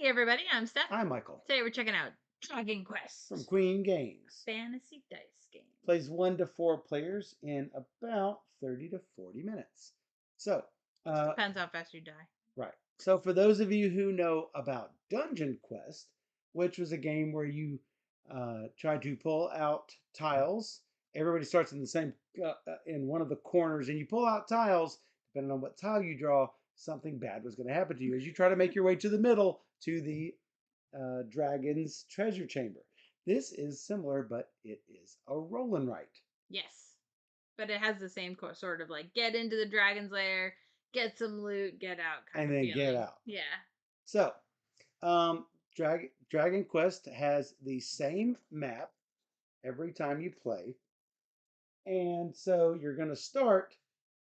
Hey everybody, I'm Steph. Hi, Michael. Today we're checking out Dragon Quest, From Queen Games. fantasy dice game. Plays 1 to 4 players in about 30 to 40 minutes. So, Depends how fast you die. right. So, for those of you who know about Dungeon Quest, which was a game where you try to pull out tiles, everybody starts in the same in one of the corners, and you pull out tiles. Depending on what tile you draw, something bad was going to happen to you as you try to make your way to the middle to the dragon's treasure chamber. This is similar, but it is a roll and write. Yes, but it has the same sort of like get into the dragon's lair, get some loot, get out kind And of then feeling. get out. Yeah. So, Dragon Quest has the same map every time you play. And so you're going to start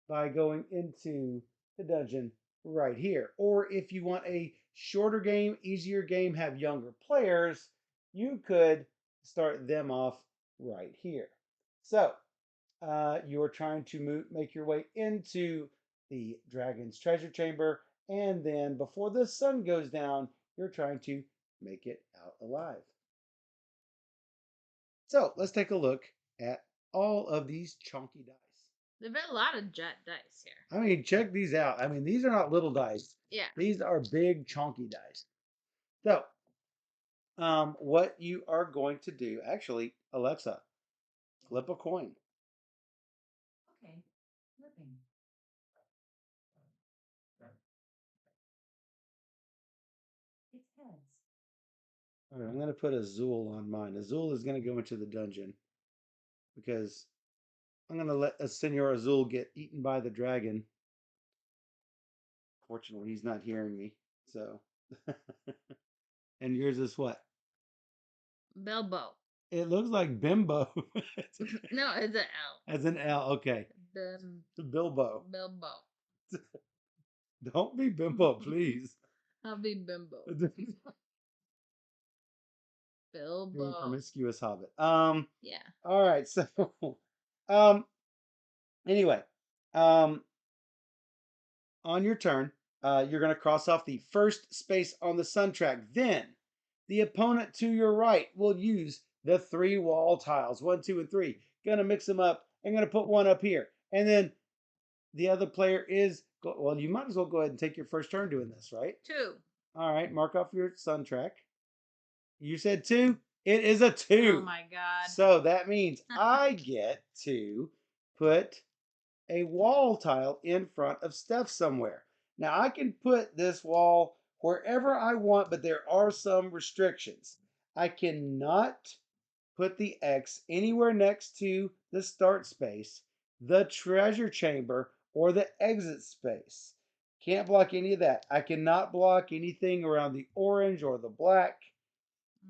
by going into the dungeon right here. Or if you want a shorter game, easier game, have younger players, you could start them off right here. So you're trying to make your way into the dragon's treasure chamber. And then before the sun goes down, you're trying to make it out alive. So let's take a look at all of these chunky dice. There've been a lot of jet dice here. I mean, check these out. I mean, these are not little dice. Yeah. These are big, chunky dice. So, what you are going to do, actually, Alexa, flip a coin. Okay. Flipping. It's heads. All right, I'm going to put Azul on mine. Azul is going to go into the dungeon because I'm going to let Senor Azul get eaten by the dragon. Fortunately, he's not hearing me. So, and yours is what? Bilbo. It looks like Bimbo. No, it's an L. As an L, okay. Bilbo. Bilbo. Don't be Bimbo, please. I'll be Bimbo. You're a Bilbo. promiscuous hobbit. Yeah. All right. So, um, anyway, um, on your turn, you're going to cross off the first space on the sun track. Then, the opponent to your right will use the 3 wall tiles, 1, 2, and 3. Gonna mix them up. I'm gonna put one up here, and then the other player is. Well, you might as well go ahead and take your first turn doing this, right? 2. All right. Mark off your sun track. You said 2. It is a 2. Oh my god. So that means I get to put a wall tile in front of Steph somewhere. Now I can put this wall wherever I want, but there are some restrictions. I cannot put the X anywhere next to the start space, the treasure chamber, or the exit space. Can't block any of that. I cannot block anything around the orange or the black.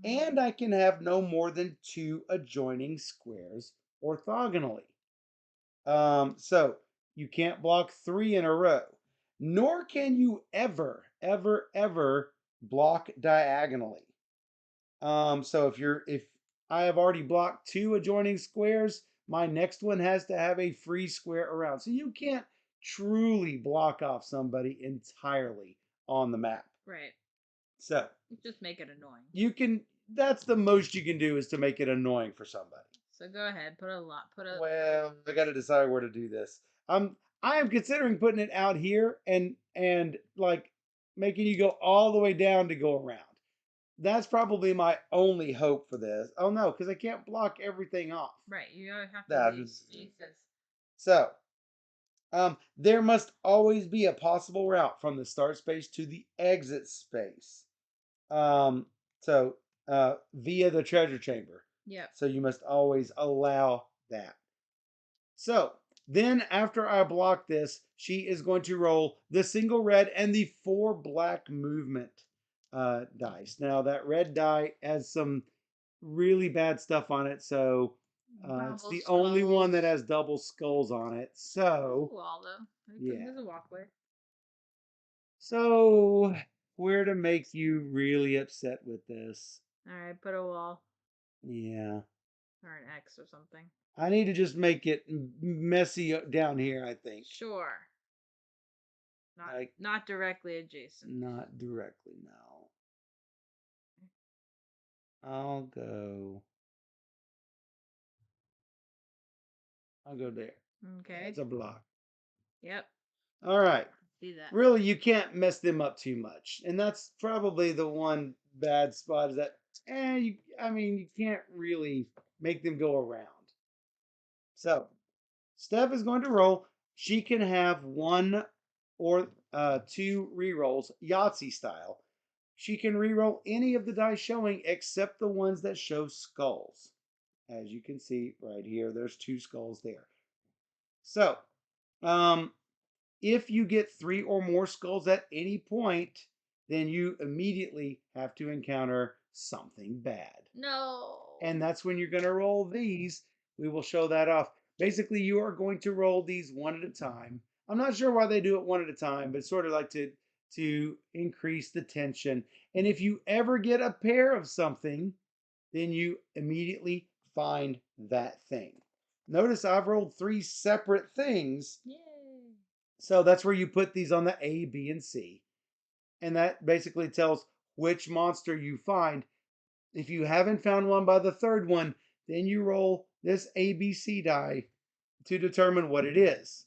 And I can have no more than 2 adjoining squares orthogonally. So you can't block 3 in a row, nor can you ever block diagonally. So if I have already blocked 2 adjoining squares, my next one has to have a free square around. So you can't truly block off somebody entirely on the map. Right. So just make it annoying. you can. That's the most you can do is to make it annoying for somebody. So go ahead, put a lot. Well, I got to decide where to do this. I am considering putting it out here and like making you go all the way down to go around. That's probably my only hope for this. Oh no, because I can't block everything off. Right, you have to That leave is- spaces. So, there must always be a possible route from the start space to the exit space. So via the treasure chamber. Yep. So you must always allow that. So then after I block this, she is going to roll the single red and the 4 black movement dice. Now that red die has some really bad stuff on it, so it's the only one that has double skulls on it. So wall though. Yeah. There's a walkway. So where to make you really upset with this? All right, put a wall Yeah. or an X or something. I need to just make it messy down here, I think. Sure. Not directly adjacent. Not directly, no. I'll go. I'll go there. Okay. That's a block. Yep. All right. See that. Really, you can't mess them up too much, and that's probably the one bad spot is that, I mean, you can't really make them go around. So Steph is going to roll. She can have one or two rerolls, Yahtzee style. She can reroll any of the dice showing except the ones that show skulls. As you can see right here, there's two skulls there. So, um, if you get three or more skulls at any point, then you immediately have to encounter something bad. No. And that's when you're going to roll these. We will show that off. Basically, you are going to roll these one at a time. I'm not sure why they do it one at a time, but it's sort of like to increase the tension. And if you ever get a pair of something, then you immediately find that thing. Notice I've rolled three separate things. Yay. So that's where you put these on the A, B, and C. And that basically tells which monster you find. If you haven't found one by the third one, then you roll this ABC die to determine what it is.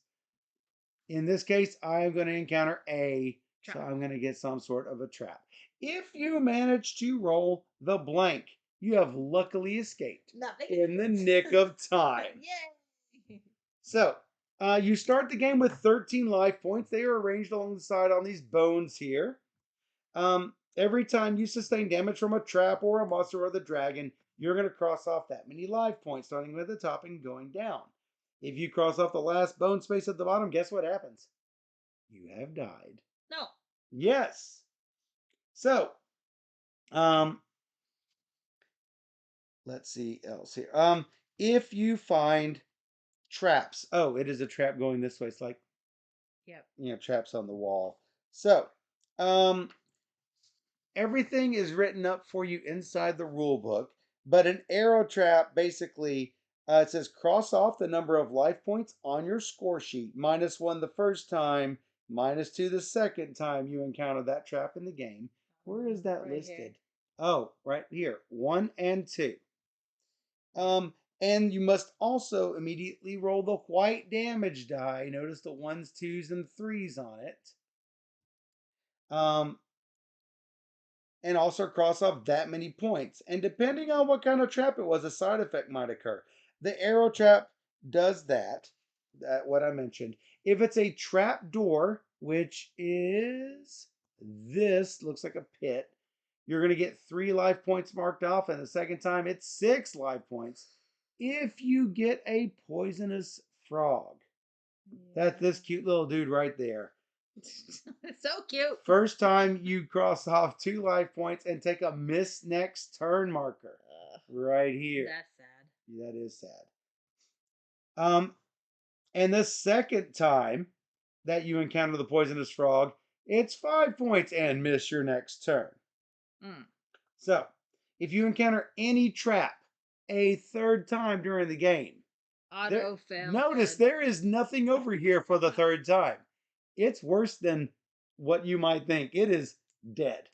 In this case, I'm going to encounter A, so Trap. I'm going to get some sort of a trap. If you manage to roll the blank, you have luckily escaped Nothing. in the nick of time. Yay. So, you start the game with 13 life points. They are arranged along the side on these bones here. Every time you sustain damage from a trap or a monster or the dragon, you're going to cross off that many life points, starting at the top and going down. If you cross off the last bone space at the bottom, guess what happens? You have died. No. Yes. So, um, let's see else here. If you find traps, oh, it is a trap going this way. It's like, Yep. traps on the wall. So, um, everything is written up for you inside the rule book, but an arrow trap basically it says cross off the number of life points on your score sheet. -1 the first time, -2 the second time you encounter that trap in the game. Where is that Right here. listed? Oh, right here. 1 and 2. And you must also immediately roll the white damage die. Notice the ones, twos, and threes on it. Um, and also cross off that many points. And depending on what kind of trap it was, a side effect might occur. The arrow trap does that what I mentioned. If it's a trap door, which is this, looks like a pit, you're going to get 3 life points marked off, and the second time it's 6 life points. If you get a poisonous frog, that's this cute little dude right there. So cute. First time you cross off 2 life points and take a miss next turn marker. Right here. That's sad. That is sad. And the second time that you encounter the poisonous frog, it's 5 points and miss your next turn. Mm. So, if you encounter any trap a third time during the game, Auto fail. notice there is nothing over here for the third time. It's worse than what you might think. It is dead.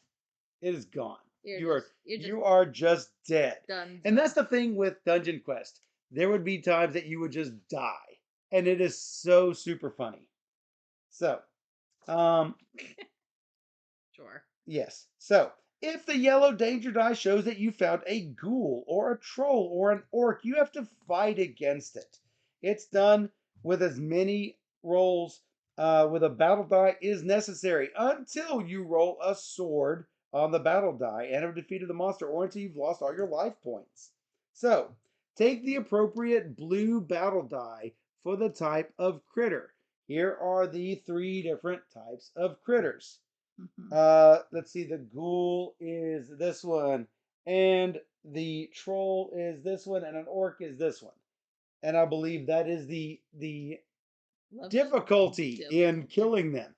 It is gone. You're You are just dead. done. And that's the thing with Dungeon Quest. There would be times that you would just die. And it is so super funny. So, um, Sure. yes. So, if the yellow danger die shows that you found a ghoul or a troll or an orc, you have to fight against it. It's done with as many rolls with a battle die is necessary until you roll a sword on the battle die and have defeated the monster or until you've lost all your life points. So, take the appropriate blue battle die for the type of critter. Here are the 3 different types of critters. Let's see, the ghoul is this one, and the troll is this one, and an orc is this one. And I believe that is the difficulty in killing them.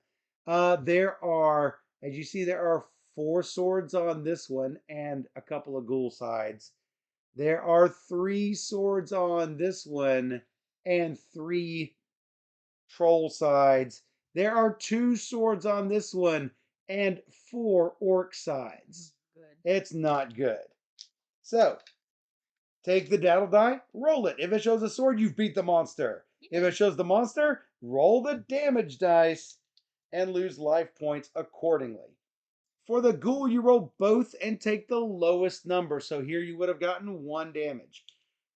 There are, as you see, there are 4 swords on this one and a couple of ghoul sides. There are 3 swords on this one and 3 troll sides. There are 2 swords on this one and 4 orc sides. Good. It's not good. So take the daddle die, roll it. If it shows a sword, you've beat the monster. If it Yay. shows the monster, roll the damage dice and lose life points accordingly. For the ghoul, you roll both and take the lowest number. So here you would have gotten 1 damage.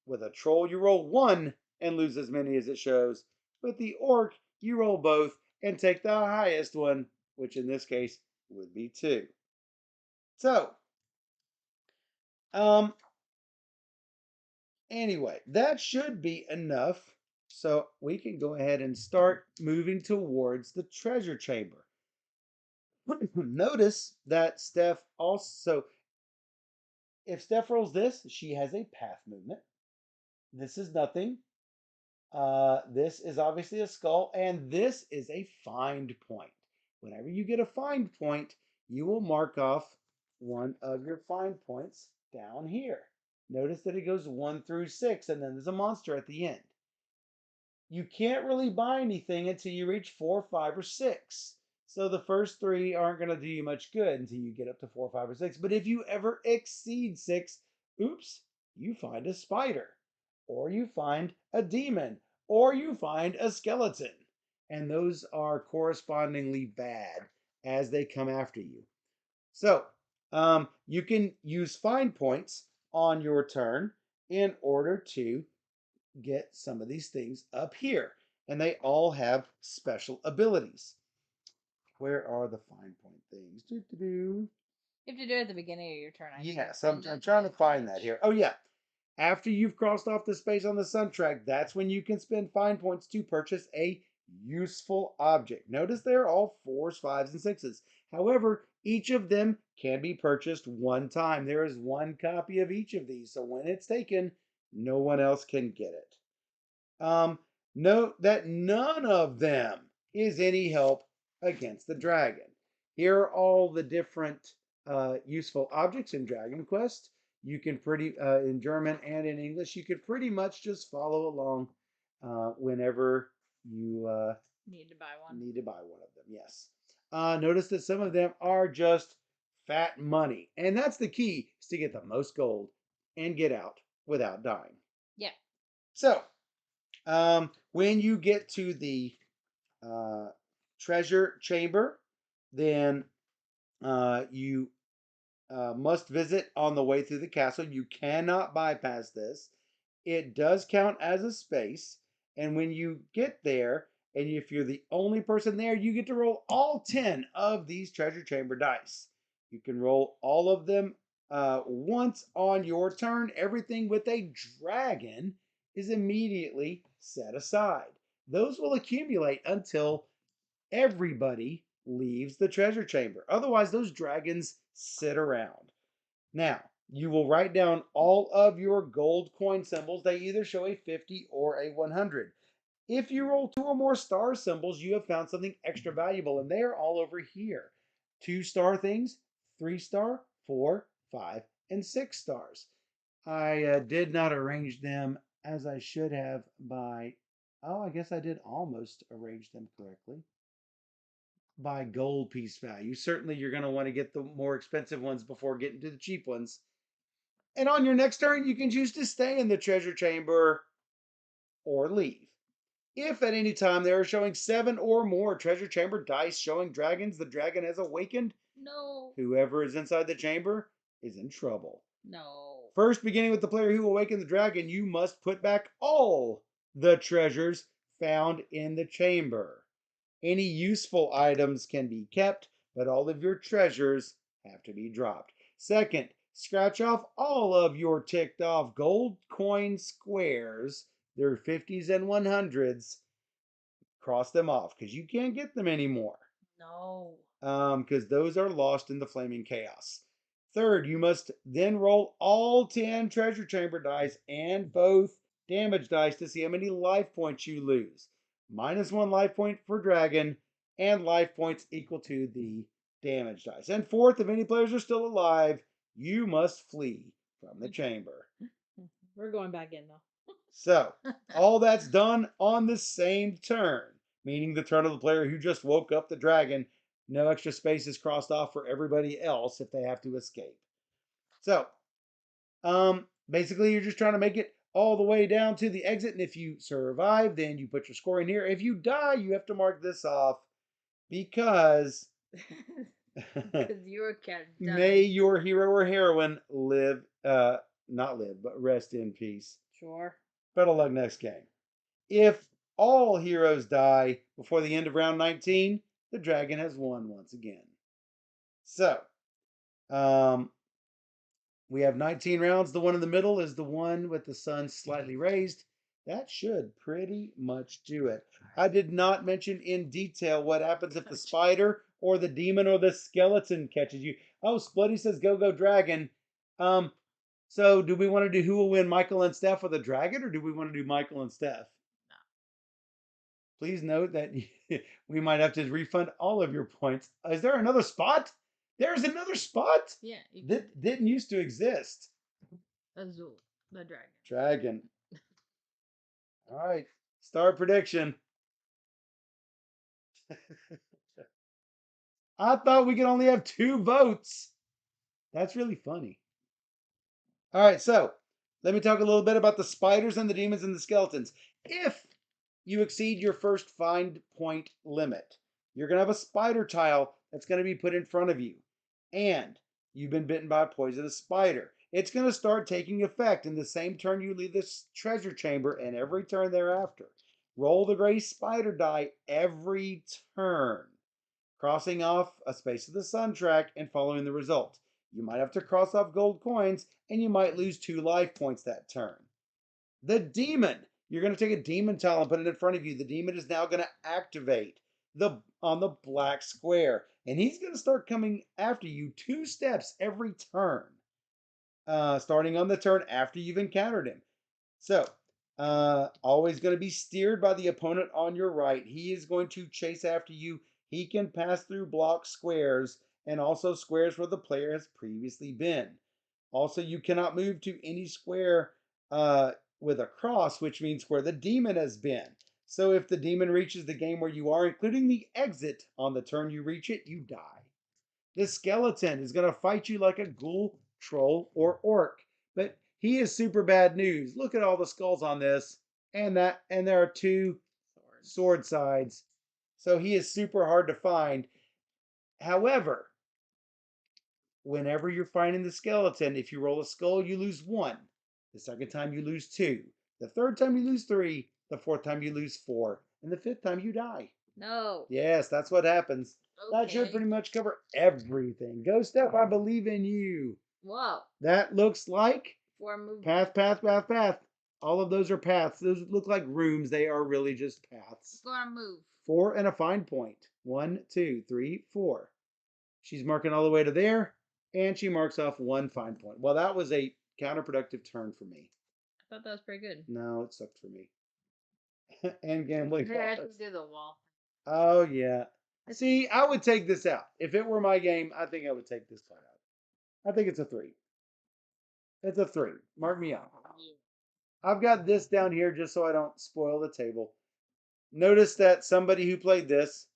With a troll, you roll 1 and lose as many as it shows. With the orc, you roll both and take the highest one, which in this case would be 2. So, um, anyway, that should be enough. So we can go ahead and start moving towards the treasure chamber. Notice that Steph also, if Steph rolls this, she has a path movement. This is nothing. This is obviously a skull, and this is a find point. Whenever you get a find point, you will mark off one of your find points down here. Notice that it goes 1 through 6, and then there's a monster at the end. You can't really buy anything until you reach 4, 5, or 6. So the first 3 aren't going to do you much good until you get up to 4, 5, or 6. But if you ever exceed 6, oops, you find a spider, or you find a demon, or you find a skeleton. And those are correspondingly bad as they come after you. So you can use find points on your turn in order to get some of these things up here. And they all have special abilities. Where are the fine point things? Doo-doo-doo. You have to do it at the beginning of your turn, I think. Yes, I'm trying to find that here. Oh, yeah. After you've crossed off the space on the sun track, that's when you can spend fine points to purchase a useful object. Notice they're all 4s, 5s, and 6s. However, each of them can be purchased one time. There is one copy of each of these, so when it's taken, no one else can get it. Note that none of them is any help against the dragon. Here are all the different useful objects in Dragon Quest. You can in German and in English, you could pretty much just follow along whenever you Need to buy one. need to buy one of them. Yes. Notice that some of them are just fat money. And that's the key, is to get the most gold and get out without dying. Yeah. So, when you get to the uh, treasure chamber, then you must visit on the way through the castle. You cannot bypass this. It does count as a space. And when you get there, and if you're the only person there, you get to roll all 10 of these treasure chamber dice. You can roll all of them once on your turn. Everything with a dragon is immediately set aside. Those will accumulate until everybody leaves the treasure chamber. Otherwise, those dragons sit around. Now, you will write down all of your gold coin symbols. They either show a 50 or a 100. If you roll 2 or more star symbols, you have found something extra valuable, and they are all over here. 2-star things, 3-star, 4, 5, and 6 stars. I did not arrange them as I should have by, oh, I guess I did almost arrange them correctly by gold piece value. Certainly, you're going to want to get the more expensive ones before getting to the cheap ones. And on your next turn, you can choose to stay in the treasure chamber or leave. If at any time they are showing 7 or more treasure chamber dice showing dragons, the dragon has awakened. No. Whoever is inside the chamber is in trouble. No. First, beginning with the player who awakened the dragon, you must put back all the treasures found in the chamber. Any useful items can be kept, but all of your treasures have to be dropped. Second, scratch off all of your ticked off gold coin squares. They're 50s and 100s. Cross them off because you can't get them anymore. No. Because those are lost in the flaming chaos. Third, you must then roll all 10 treasure chamber dice and both damage dice to see how many life points you lose. -1 life point for dragon, and life points equal to the damage dice. And fourth, if any players are still alive, you must flee from the chamber. We're going back in though. So, all that's done on the same turn, meaning the turn of the player who just woke up the dragon. No extra space is crossed off for everybody else if they have to escape. So, Basically, you're just trying to make it all the way down to the exit, and if you survive, then you put your score in here. If you die, you have to mark this off because Because you're kind of may done. your hero or heroine live, not live, but rest in peace. Sure. Better luck next game. If all heroes die before the end of round 19, the dragon has won once again. So, um, we have 19 rounds. The one in the middle is the one with the sun slightly raised. That should pretty much do it. I did not mention in detail what happens if the spider or the demon or the skeleton catches you. Oh, Splitty says go go dragon. Um, so do we want to do who will win, Michael and Steph or the dragon, or do we want to do Michael and Steph? Please note that we might have to refund all of your points. Is there another spot? There's another spot Yeah, that didn't used to exist. Azul, the dragon. Dragon. All right. Start prediction. I thought we could only have 2 votes. That's really funny. All right, so let me talk a little bit about the spiders and the demons and the skeletons. If you exceed your first find point limit, you're going to have a spider tile that's going to be put in front of you. And you've been bitten by a poisonous spider. It's going to start taking effect in the same turn you leave this treasure chamber and every turn thereafter. Roll the gray spider die every turn, crossing off a space of the sun track and following the result. You might have to cross off gold coins and you might lose 2 life points that turn. The demon. You're going to take a demon tile and put it in front of you. The demon is now going to activate on the black square. And he's going to start coming after you 2 steps every turn, starting on the turn after you've encountered him. So, always going to be steered by the opponent on your right. He is going to chase after you. He can pass through block squares and also squares where the player has previously been. Also, you cannot move to any square with a cross, which means where the demon has been. So if the demon reaches the game where you are, including the exit on the turn you reach it, you die. This skeleton is going to fight you like a ghoul, troll, or orc. But he is super bad news. Look at all the skulls on this. And there are 2 sword sides. So he is super hard to find. However, whenever you're finding the skeleton, if you roll a skull, you lose 1. The second time you lose 2. The third time you lose 3. The fourth time you lose 4. And the fifth time you die. No. Yes, that's what happens. That should Okay. pretty much cover everything. Go, Steph. I believe in you. Whoa. That looks like 4 moves. path, path, path, path. All of those are paths. Those look like rooms. They are really just paths. Go on, move. 4 and a find point. 1, 2, 3, 4. She's marking all the way to there, and she marks off 1 find point. Well, that was a counterproductive turn for me. I thought that was pretty good. No, it sucked for me. And gambling. They actually do the wall. Oh, yeah. See, I would take this out. If it were my game, I think I would take this part out. I think it's a 3. It's a 3. Mark me out. I've got this down here just so I don't spoil the table. Notice that somebody who played this,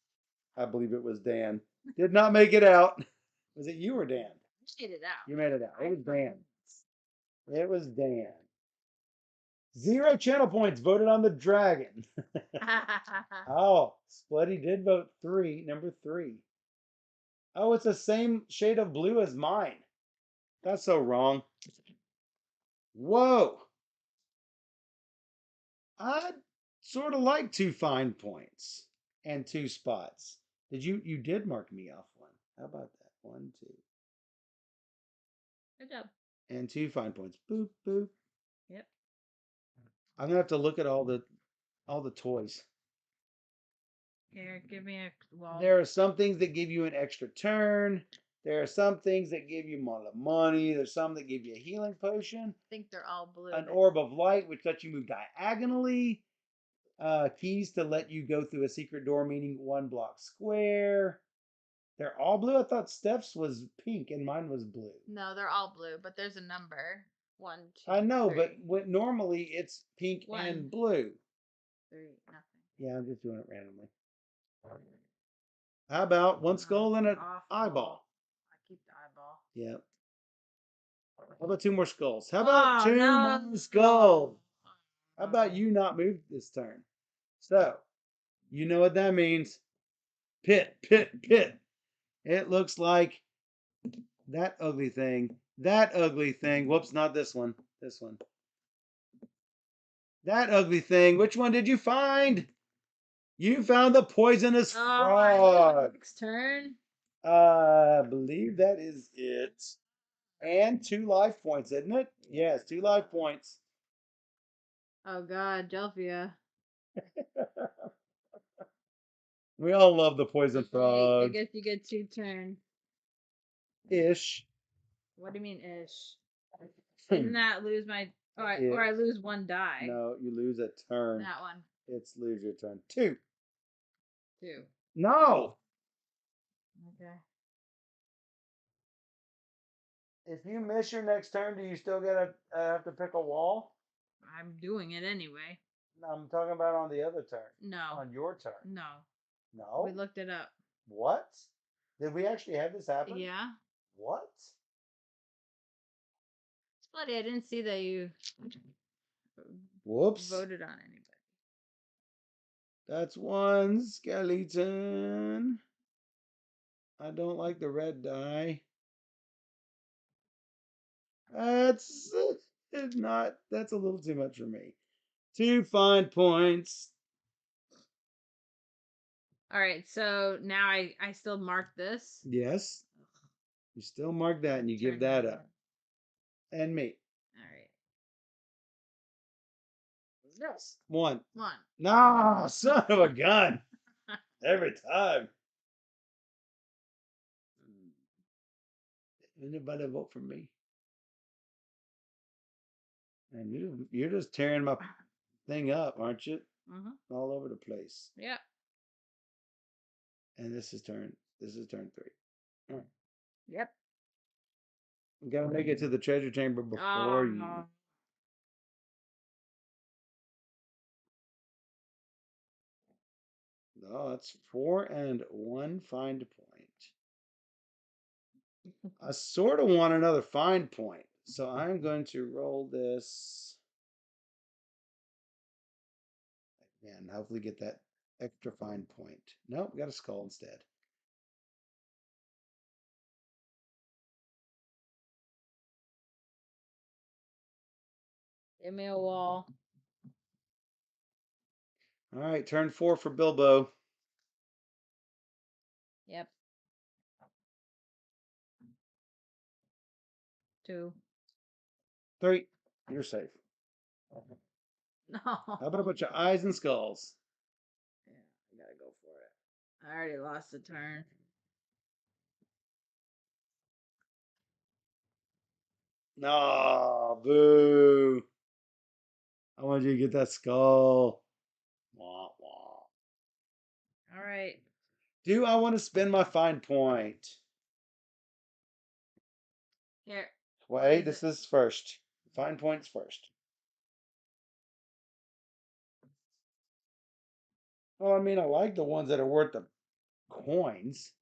I believe it was Dan, did not make it out. Was it you or Dan? You made it out. You made it out. It was Dan. It was Dan. 0 channel points voted on the dragon. Oh, Splitty did vote 3, number 3. Oh, it's the same shade of blue as mine. That's so wrong. Whoa. I'd sort of like 2 fine points and 2 spots. You did mark me off 1. How about that? 1, 2. Good job. And 2 fine points. Boop, boop. Yep. I'm gonna have to look at all the toys. Here, give me a wall. There are some things that give you an extra turn. There are some things that give you more money. There's some that give you a healing potion. I think they're all blue. An orb of light, which lets you move diagonally. Keys to let you go through a secret door, meaning 1 block square. They're all blue? I thought Steph's was pink and mine was blue. No, they're all blue, but there's a number. 1, 2. I know, 3. but normally it's pink 1, and blue. 3, nothing. Yeah, I'm just doing it randomly. How about 1 skull and an eyeball? I keep the eyeball. Yep. How about two more skulls? How about Oh two no. more skulls? How about Oh. you not move this turn? So, you know what that means. Pit, pit, pit. It looks like that ugly thing. That ugly thing. Whoops, not this one. This one. That ugly thing. Which one did you find? You found the poisonous Oh, I lose frog. next turn. I believe that is it. And 2 life points, isn't it? Yes, 2 life points. Oh God, Delphia. We all love the poison I frog. guess you get 2 turns. Ish. What do you mean ish? Isn't Hmm. that lose my or I Ish. lose 1 die? No, you lose a turn. That one. It's lose your turn. 2. 2. No. Okay. If you miss your next turn, do you still get a have to pick a wall? I'm doing it anyway. I'm talking about on the other turn. No. On your turn. No. We No. looked it up. What? Did we actually have this happen? Yeah. What? It's bloody. I didn't see that you Whoops. voted on anybody. That's one skeleton. I don't like the red die. That's it's not. That's a little too much for me. 2 fine points. All right. So now I still mark this. Yes. You still mark that and you give Turn that that up. in. And me. All right. Yes. 1. 1. No, son of a gun. Every time. Anybody vote for me? And you're just tearing my thing up, aren't you? Mhm. All over the place. Yep. And this is turn 3. All right. Yep. We gotta make it to the treasure chamber before you. Oh. No, that's 4 and 1 find point. I sort of want another find point. So I'm going to roll this and hopefully get that extra find point. Nope, got a skull instead. Give me a wall. All right, turn 4 for Bilbo. Yep. 2. 3. You're safe. No. How about a bunch of eyes and skulls? Yeah, I gotta go for it. I already lost a turn. No, boo. I want you to get that skull. Wah, wah. All right. Do I want to spend my find point? Here. What Wait, is this it? is first. Find points first. Well, I mean, I like the ones that are worth the coins.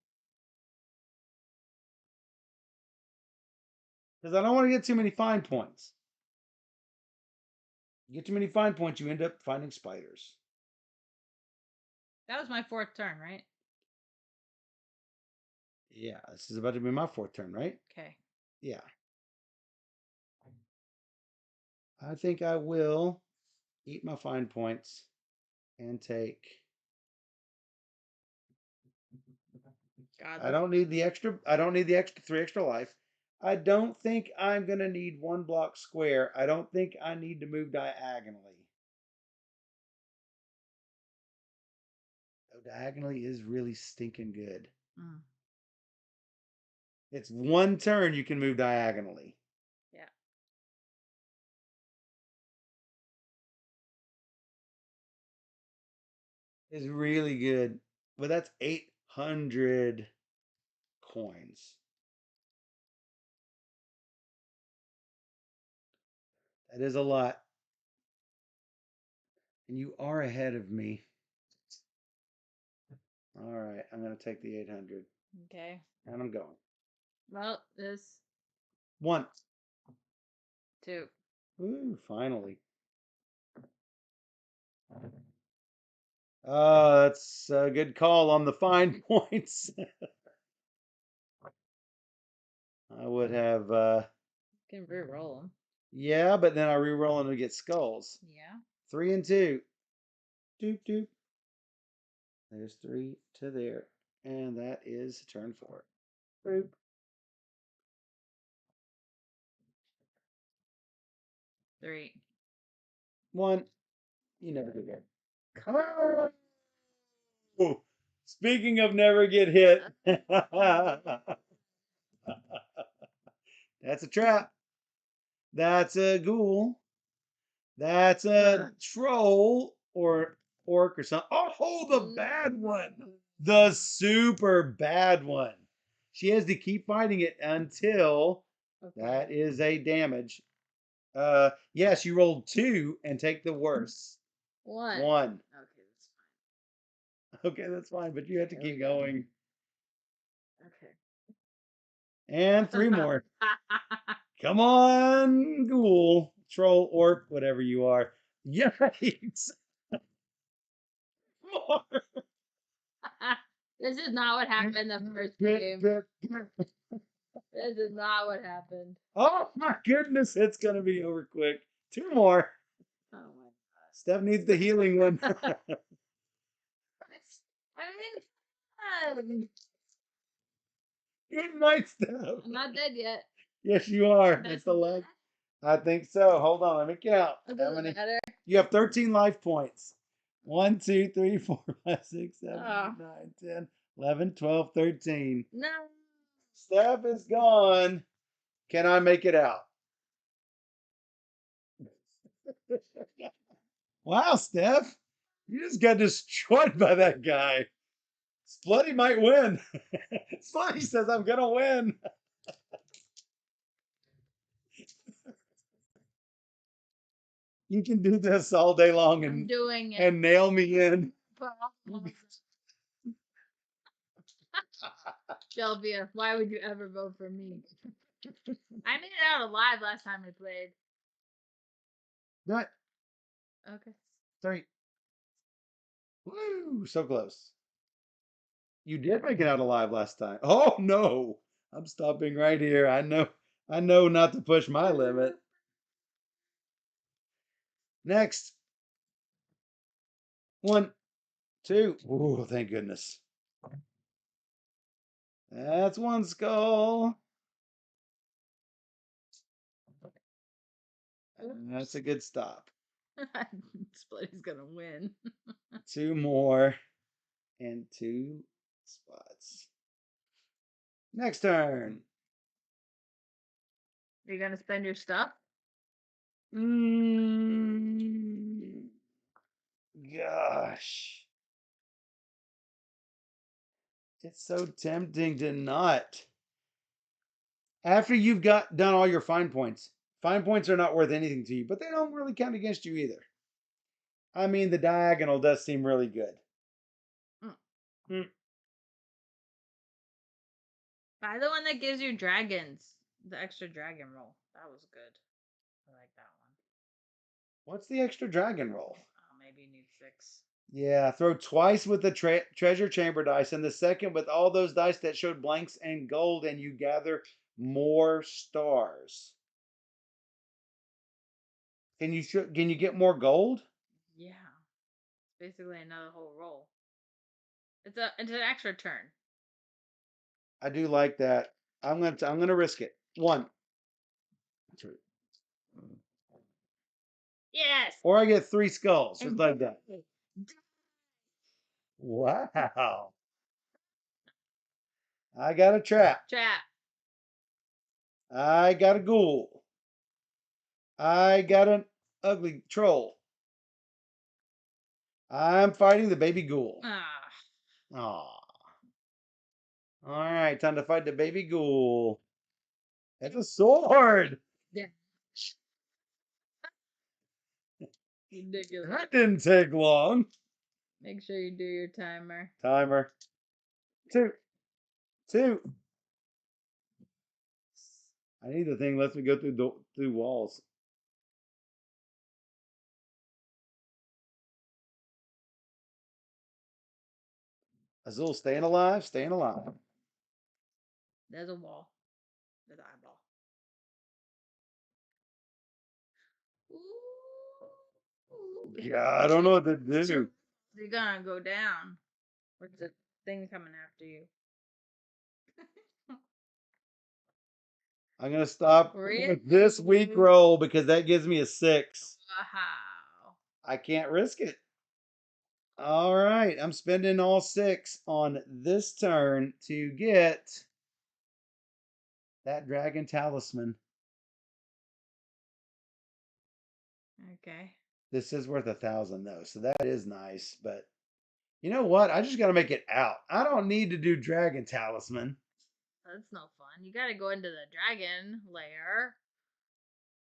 Because I don't want to get too many find points. You get too many find points, you end up finding spiders. That was my 4th turn, right? Yeah, this is about to be my 4th turn, right? Okay. Yeah. I think I will eat my find points and take. God. I don't need the extra. I don't need the extra 3 extra life. I don't think I'm gonna need 1 block square. I don't think I need to move diagonally. Oh, diagonally is really stinking good. Mm. It's 1 turn you can move diagonally. Yeah. It's really good. But that's 800 coins. That is a lot. And you are ahead of me. All right, I'm going to take the 800. Okay. And I'm going. Well, this. 1. 2. Ooh, finally. That's a good call on the fine points. I would have, Can re-roll them. yeah, but then I re-roll them to get skulls. Yeah. 3 and 2. Doop doop. There's 3 to there, and that is turn 4. Boop. 3. 1. You never get hit. Oh! Speaking of never get hit, that's a trap. That's a ghoul. That's a troll or orc or something. Oh, the bad one. The super bad one. She has to keep fighting it until Okay. that is a damage. Yes, you rolled 2 and take the worst. 1. 1. Okay, that's Okay, that's fine, but you have to There we keep go. going. fine. And 3 Okay. more. Come on, ghoul, troll, orc, whatever you are. Yikes. More. This is not what happened the first game. This is not what happened. Oh my goodness, it's gonna be over quick. 2 more. Oh my Steph needs the healing one. god. I mean, Good night, Steph. I'm not dead yet. Yes, you are. Does That's it the last. I think so. Hold on, let me count. How doesn't many? matter. You have 13 life points. 1, 2, 3, 4, 5, 6, 7, Oh, 8, 9, 10, 11, 12, 13. no. Steph is gone. Can I make it out? Wow, Steph. You just got destroyed by that guy. Splutty might win. Splutty says, I'm going to win. You can do this all day long I'm doing it. and nail me in. Shelvia, why would you ever vote for me? I made it out alive last time we played. What? Okay. 3. Woo, so close. You did make it out alive last time. Oh no. I'm stopping right here. I know not to push my limit. Next. 1, 2. Ooh, thank goodness. That's 1 skull. That's a good stop. Splitty's gonna win. 2 more and 2 spots. Next turn. Are you gonna spend your stuff? Mm, gosh. It's so tempting to not. After you've got done all your fine points are not worth anything to you, but they don't really count against you either. I mean, the diagonal does seem really good. Mm. Mm. Buy the one that gives you dragons. The extra dragon roll. That was good. I like that one. What's the extra dragon roll? Oh, maybe you need 6. Yeah, throw twice with the treasure chamber dice, and the second with all those dice that showed blanks and gold, and you gather more stars. Can you get more gold? Yeah. It's basically another whole roll. It's an extra turn. I do like that. I'm gonna risk it. 1, 2, Yes. or I get 3 skulls, just And like that. Wow. I got a trap. trap. I got a ghoul. I got an ugly troll. I'm fighting the baby ghoul. Ah. Aw. All right, time to fight the baby ghoul. It's a sword. Yeah. Ridiculous. That didn't take long. Make sure you do your timer. Timer. 2, 2. I need the thing that lets me go through walls. Azul staying alive, staying alive. There's a wall with an eyeball. Ooh. Yeah, I don't know what to do. You're gonna go down. What's the thing coming after you? I'm gonna stop Really? with this weak roll because that gives me a 6. Wow. I can't risk it. All right, I'm spending all 6 on this turn to get that dragon talisman. Okay. This is worth 1,000 though, so that is nice. But you know what? I just got to make it out. I don't need to do dragon talisman. That's no fun. You gotta go into the dragon lair.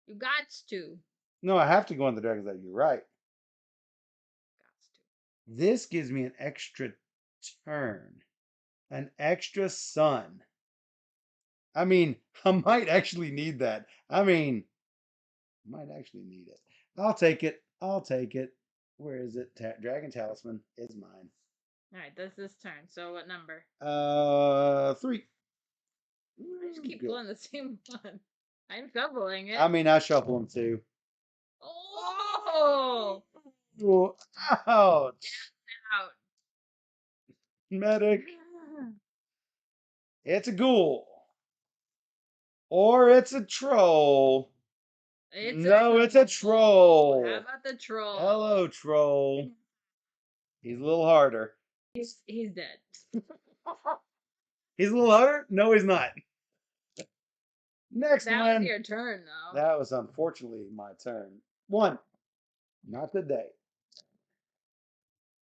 You got to. No, I have to go on the dragon's lair. You're right. Got to. This gives me an extra turn, an extra sun. I mean, I might actually need that. Might actually need it. I'll take it. I'll take it. Where is it? Dragon talisman is mine. Alright, that's this turn. So what number? 3. I just keep Good. pulling the same one. I'm shoveling it. I mean, I shuffle them too. Oh! Oh, ouch. Out. Medic. It's a ghoul. Or it's a troll. It's No, it's a troll. How troll. about the troll? Hello, troll. He's a little harder. He's dead. He's a little harder? No, he's not. Next That one. was your turn, though. That was unfortunately my turn. 1. Not today.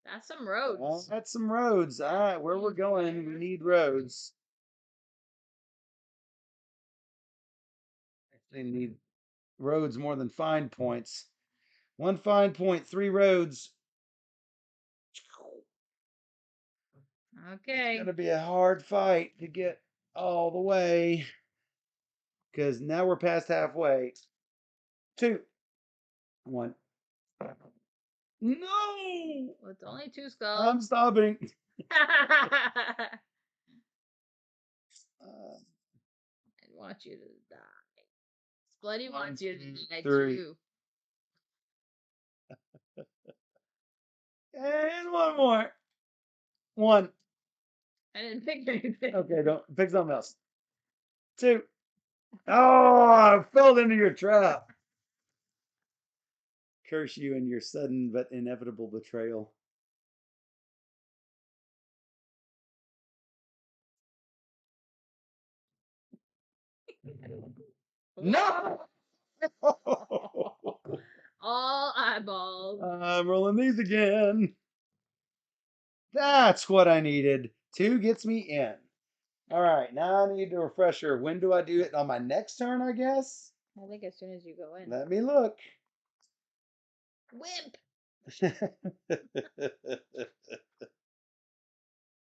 That's some roads. That's some roads. All right, where we're going, we need roads. They need roads more than fine points. 1 fine point, 3 roads. It's Okay. going to be a hard fight to get all the way because now we're past halfway. 2. 1. No! Well, it's only 2 I'm skulls. stopping. I want you to die. Bloody 1, wants you 2, to die 3. too. And 1 more. 1. I didn't pick anything. Okay, don't pick something else. 2. Oh, I fell into your trap. Curse you and your sudden but inevitable betrayal. No! All eyeballs. I'm rolling these again. That's what I needed. 2 gets me in. All right, now I need a refresher. When do I do it? On my next turn, I guess? I think as soon as you go in. Let me look. Wimp!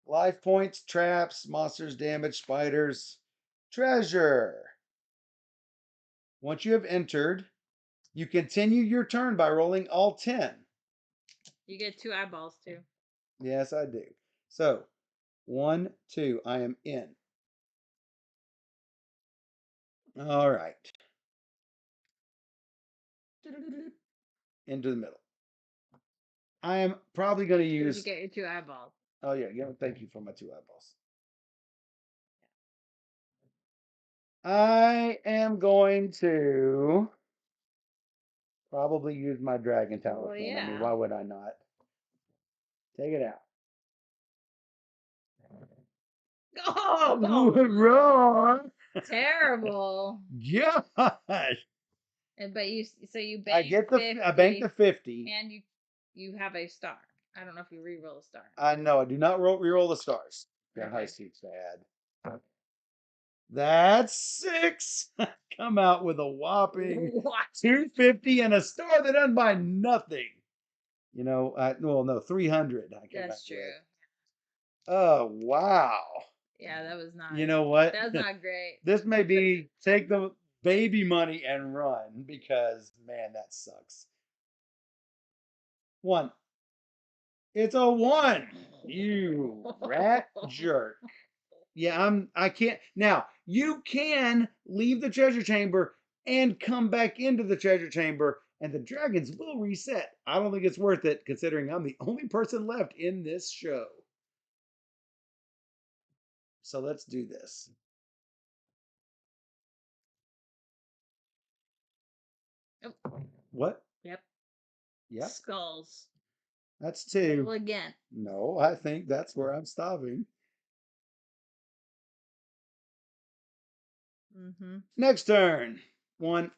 Life points, traps, monsters, damage, spiders, treasure. Once you have entered, you continue your turn by rolling all 10. You get 2 eyeballs too. Yes, I do. So, 1, 2, I am in. All right. Into the middle. I am probably going to You use. get your 2 eyeballs. Oh, yeah. Thank you for my 2 eyeballs. I am going to probably use my dragon talisman. Well, I mean, yeah. why would I not? Take it out. Oh, Wrong. terrible. Gosh. And but you I bank get the 50, I bank the 50. and you have a star. I don't know if you re-roll a star. I know I do not re-roll the stars. That high Okay. seat's bad. That's 6. Come out with a whopping What? 250 and a star that doesn't buy nothing. You know, well, no, 300. I came That's out true. with. Oh wow! Yeah, that was not. You know what? That's not great. This may be take the baby money and run because man, that sucks. 1. It's a 1. You rat jerk. Yeah, I can't. Now, you can leave the treasure chamber and come back into the treasure chamber, and the dragons will reset. I don't think it's worth it, considering I'm the only person left in this show. So let's do this. Oh, What? yep. Yep, Skulls. that's Roll two. again. No, I think that's where I'm stopping. Mm-hmm. Next turn. One.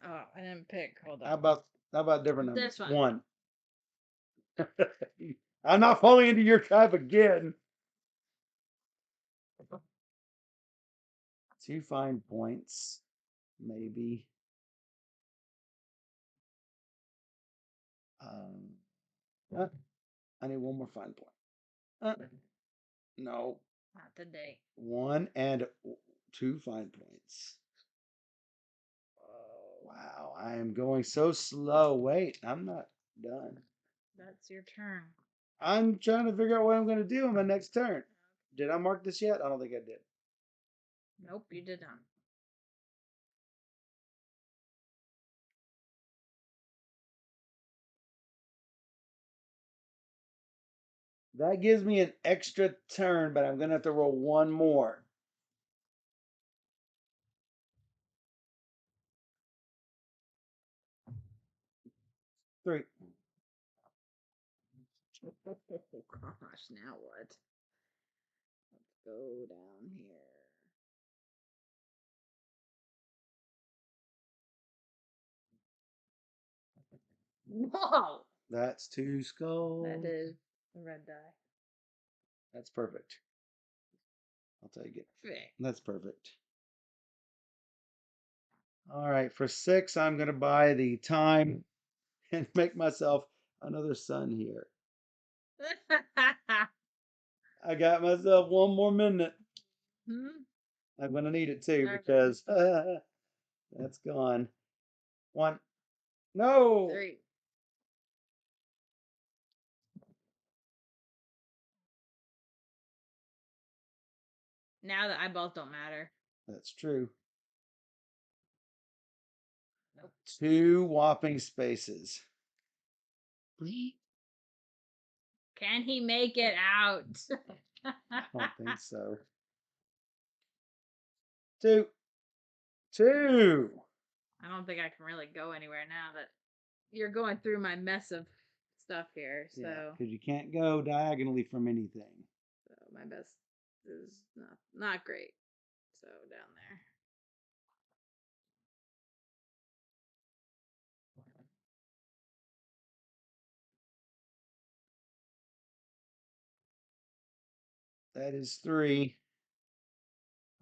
Oh, I didn't pick. Hold How on. about how about different numbers? This one. One. I'm not falling into your trap again. 2 fine points, maybe. Um, uh, I need one more fine point. No, Not today. 1 and 2 fine points. Oh, Wow, I am going so slow. Wait, I'm not done. that's your turn. I'm trying to figure out what I'm going to do on my next turn. Did I mark this yet? I don't think I did. Nope, you did not. That gives me an extra turn, but I'm going to have to roll one more. 3. Oh gosh, now what? Let's go down here. Whoa! That's 2 That skulls. is a red die. That's perfect. I'll take it. Okay. That's perfect. All right, for 6, I'm going to buy the time and make myself another sun here. I got myself one more minute. Hmm? I'm going to need it too All right. because that's gone. 1. No. 3. Now the eyeballs don't matter. That's true. Nope. 2 whopping spaces. Can he make it out? I don't think so. 2. 2. I don't think I can really go anywhere now that you're going through my mess of stuff here. Yeah, So, because you can't go diagonally from anything. so my best is not great. So down there. That is 3.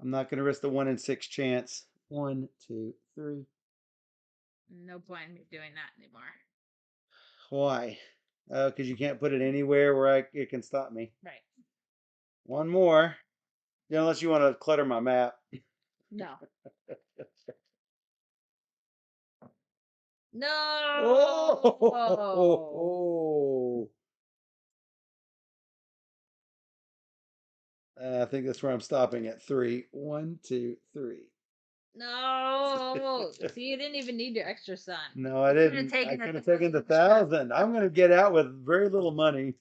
I'm not going to risk the 1 in 6 chance. 1, 2, 3. No point in me doing that anymore. Why? Because you can't put it anywhere where it can stop me. Right. One more. Yeah, unless you want to clutter my map. No. No. Oh, I think that's where I'm stopping at 3. 1, 2, 3. No. See, you didn't even need your extra sun. No, I You could have didn't. I taken could the have taken the 1,000. 1,000. I'm going to get out with very little money.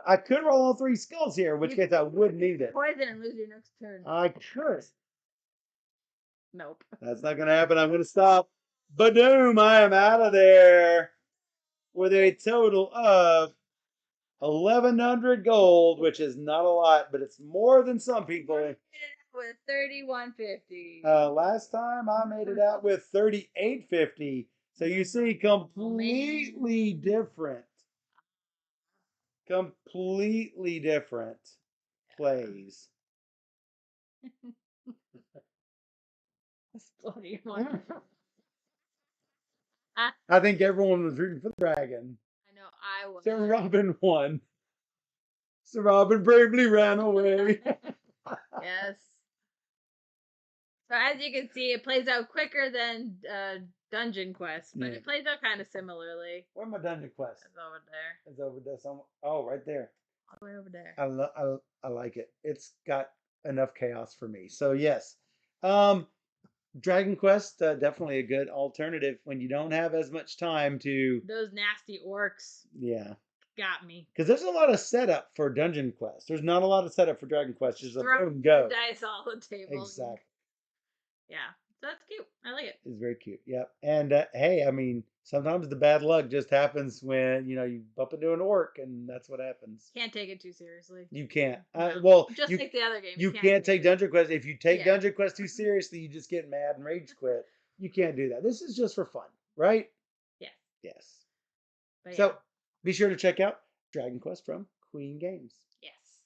I could roll all 3 skulls here, in which case I would need it. Poison and lose your next turn. I could. Nope. That's not going to happen. I'm going to stop. Badoom! I am out of there with a total of 1,100 gold, which is not a lot, but it's more than some people. With 3150. Last time I made it out with 3850. So you see, completely different. Completely different plays. That's bloody one. I think everyone was rooting for the dragon. I know I was. Sir Robin won. Sir Robin bravely ran away. Yes. So as you can see, it plays out quicker than Dungeon Quest, but Yeah. it plays out kind of similarly. Where my Dungeon Quest? It's over there. It's over there somewhere. Oh, right there. All the way over there. I like it. It's got enough chaos for me. So yes, um, Dragon Quest definitely a good alternative when you don't have as much time to. Those nasty orcs Yeah, got me. because there's a lot of setup for Dungeon Quest. There's not a lot of setup for Dragon Quest. Just Just a throw boom the go. dice all the table. Exactly. Yeah. So that's cute. I like it. It's very cute. Yep. And hey, I mean, sometimes the bad luck just happens when you bump into an orc, and that's what happens. Can't take it too seriously. You can't. No. Well, Just like the other game. you Can't can't take take it. Dungeon Quest. If you take Yeah. Dungeon Quest too seriously, you just get mad and rage quit. You can't do that. This is just for fun, right? Yeah. Yes. But So yeah. be sure to check out Dragon Quest from Queen Games. Yes.